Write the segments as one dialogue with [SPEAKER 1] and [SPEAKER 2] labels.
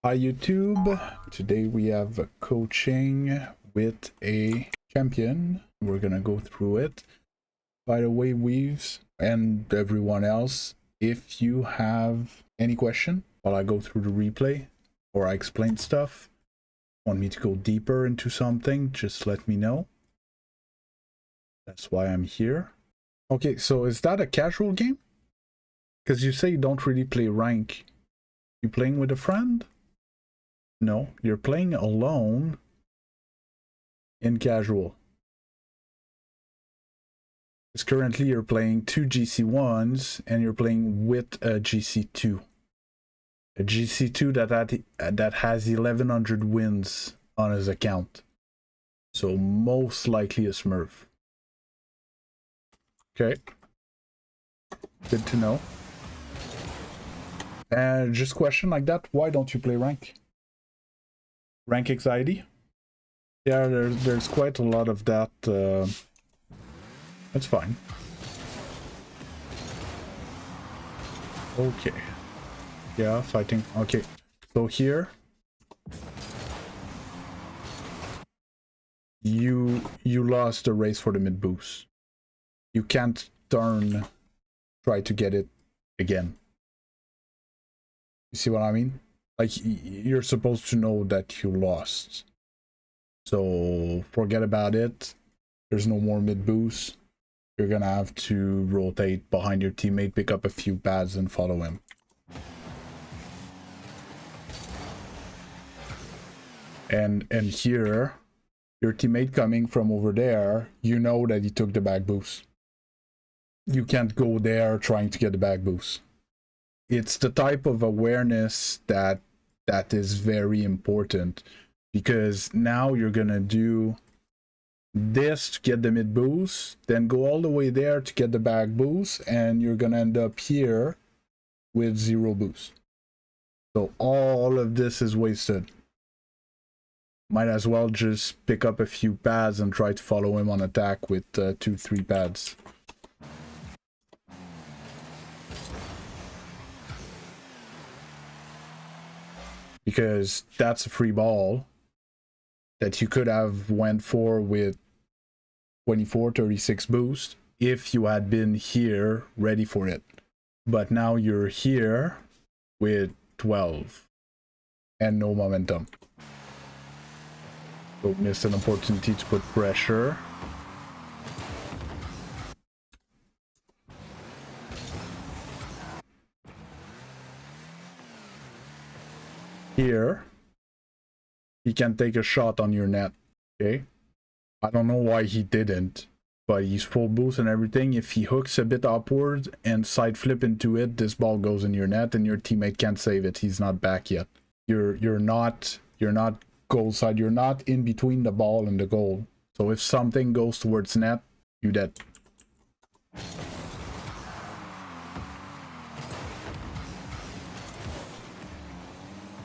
[SPEAKER 1] Hi YouTube, today we have a coaching with a champion. We're gonna go through it. By the way, Weaves and everyone else, if you have any question while I go through the replay or I explain stuff, want me to go deeper into something, just let me know. That's why I'm here. Okay, so is that a casual game? Because you say you don't really play rank. You playing with a friend? No, you're playing alone in casual. Because currently you're playing two GC1s and you're playing with a GC2. A GC2 that has 1100 wins on his account. So most likely a Smurf. Okay. Good to know. And just question like that, why don't you play rank? Rank anxiety? Yeah, there's quite a lot of that. That's fine. Okay. Yeah, fighting. Okay. So here you lost the race for the mid boost. You can't try to get it again. You see what I mean? Like, you're supposed to know that you lost. So forget about it. There's no more mid boost. You're gonna have to rotate behind your teammate, pick up a few pads and follow him. And here, your teammate coming from over there, you know that he took the back boost. You can't go there trying to get the back boost. It's the type of awareness that is very important, because now you're gonna do this to get the mid boost, then go all the way there to get the back boost, and you're gonna end up here with 0 boost. So all of this is wasted. Might as well just pick up a few pads and try to follow him on attack with 2-3 pads. Because that's a free ball that you could have went for with 24-36 boost if you had been here ready for it. But now you're here with 12 and no momentum. So missed an opportunity to put pressure. Here, he can take a shot on your net, okay? I don't know why he didn't, but he's full boost and everything. If he hooks a bit upwards and side flip into it, this ball goes in your net and your teammate can't save it. He's not back yet. You're not goal side. You're not in between the ball and the goal. So if something goes towards net, you dead.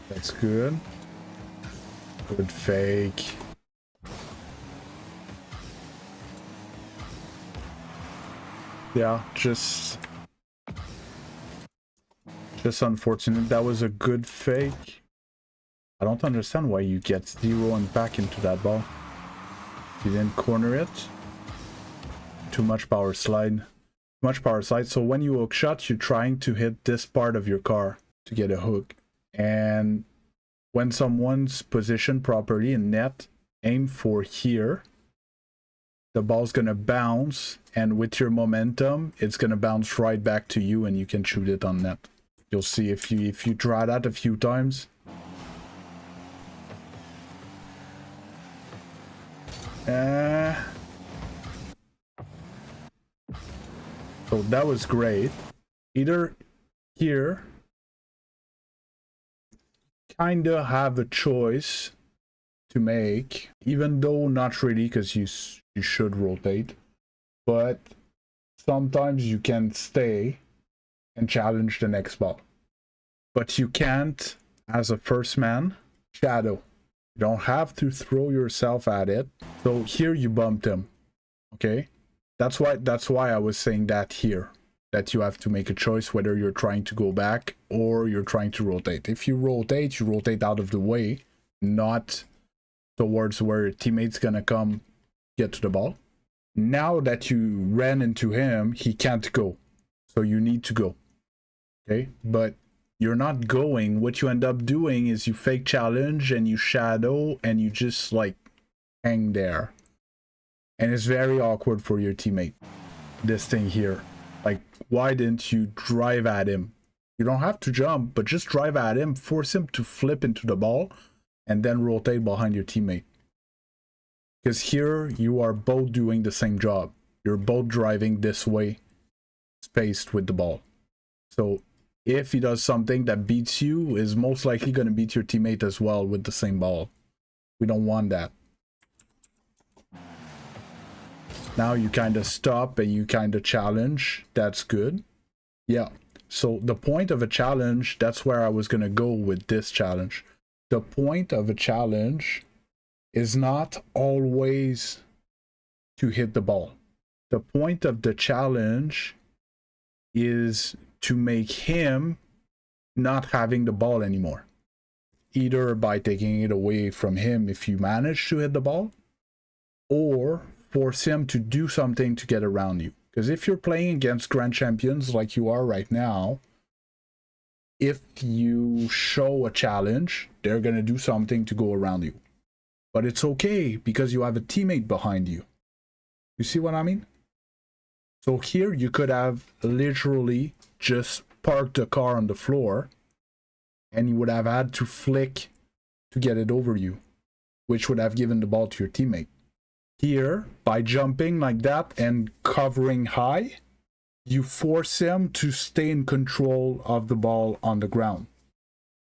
[SPEAKER 1] That's good. Good fake. Yeah, just unfortunate. That was a good fake. I don't understand why you get 0 and back into that ball. You didn't corner it. Too much power slide. So when you hook shot, you're trying to hit this part of your car to get a hook. And when someone's positioned properly in net, aim for here. The ball's gonna bounce, and with your momentum, it's gonna bounce right back to you and you can shoot it on net. You'll see if you try that a few times. So that was great. Either here, kinda have a choice to make, even though not really, because you should rotate, but sometimes you can stay and challenge the next ball, but you can't, as a first man, shadow. You don't have to throw yourself at it. So here you bumped him, okay? That's why I was saying that here, that you have to make a choice whether you're trying to go back or you're trying to rotate. If you rotate out of the way, not towards where your teammate's gonna come get to the ball. Now that you ran into him, he can't go. So you need to go. Okay? But you're not going. What you end up doing is you fake challenge and you shadow and you just like hang there. And it's very awkward for your teammate. This thing here. Like, why didn't you drive at him? You don't have to jump, but just drive at him, force him to flip into the ball, and then rotate behind your teammate. Because here you are both doing the same job. You're both driving this way, spaced with the ball. So if he does something that beats you, is most likely going to beat your teammate as well with the same ball. We don't want that. Now you kind of stop and you kind of challenge. That's good. Yeah. So the point of a challenge, that's where I was going to go with this challenge. The point of a challenge is not always to hit the ball. The point of the challenge is to make him not having the ball anymore. Either by taking it away from him if you manage to hit the ball, or force him to do something to get around you. Because if you're playing against grand champions like you are right now, if you show a challenge, they're going to do something to go around you. But it's okay because you have a teammate behind you. You see what I mean? So here you could have literally just parked the car on the floor and you would have had to flick to get it over you, which would have given the ball to your teammate. Here, by jumping like that and covering high, you force him to stay in control of the ball on the ground.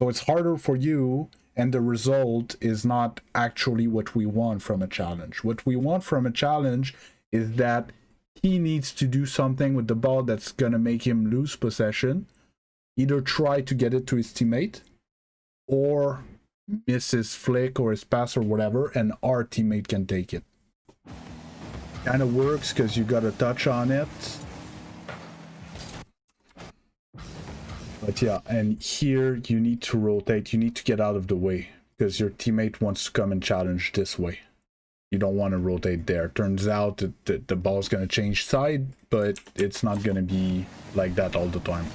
[SPEAKER 1] So it's harder for you, and the result is not actually what we want from a challenge. What we want from a challenge is that he needs to do something with the ball that's going to make him lose possession, either try to get it to his teammate, or miss his flick or his pass or whatever, and our teammate can take it. Kind of works because you got a touch on it. But yeah, and here you need to rotate. You need to get out of the way because your teammate wants to come and challenge this way. You don't want to rotate there. Turns out that the ball's going to change side, but it's not going to be like that all the time.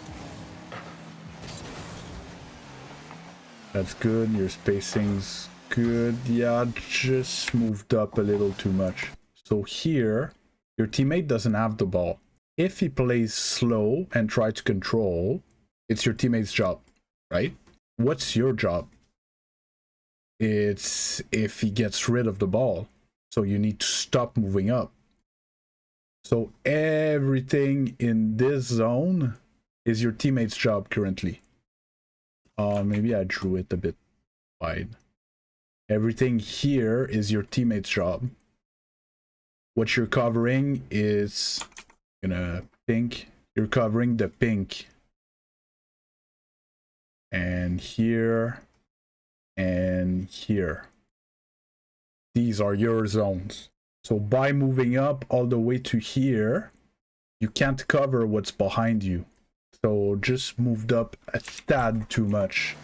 [SPEAKER 1] That's good. Your spacing's good. Yeah, just moved up a little too much. So here, your teammate doesn't have the ball. If he plays slow and try to control, it's your teammate's job, right? What's your job? It's if he gets rid of the ball. So you need to stop moving up. So everything in this zone is your teammate's job currently. Maybe I drew it a bit wide. Everything here is your teammate's job. What you're covering is pink. You're covering the pink. And here. And here. These are your zones. So by moving up all the way to here, you can't cover what's behind you. So just moved up a tad too much.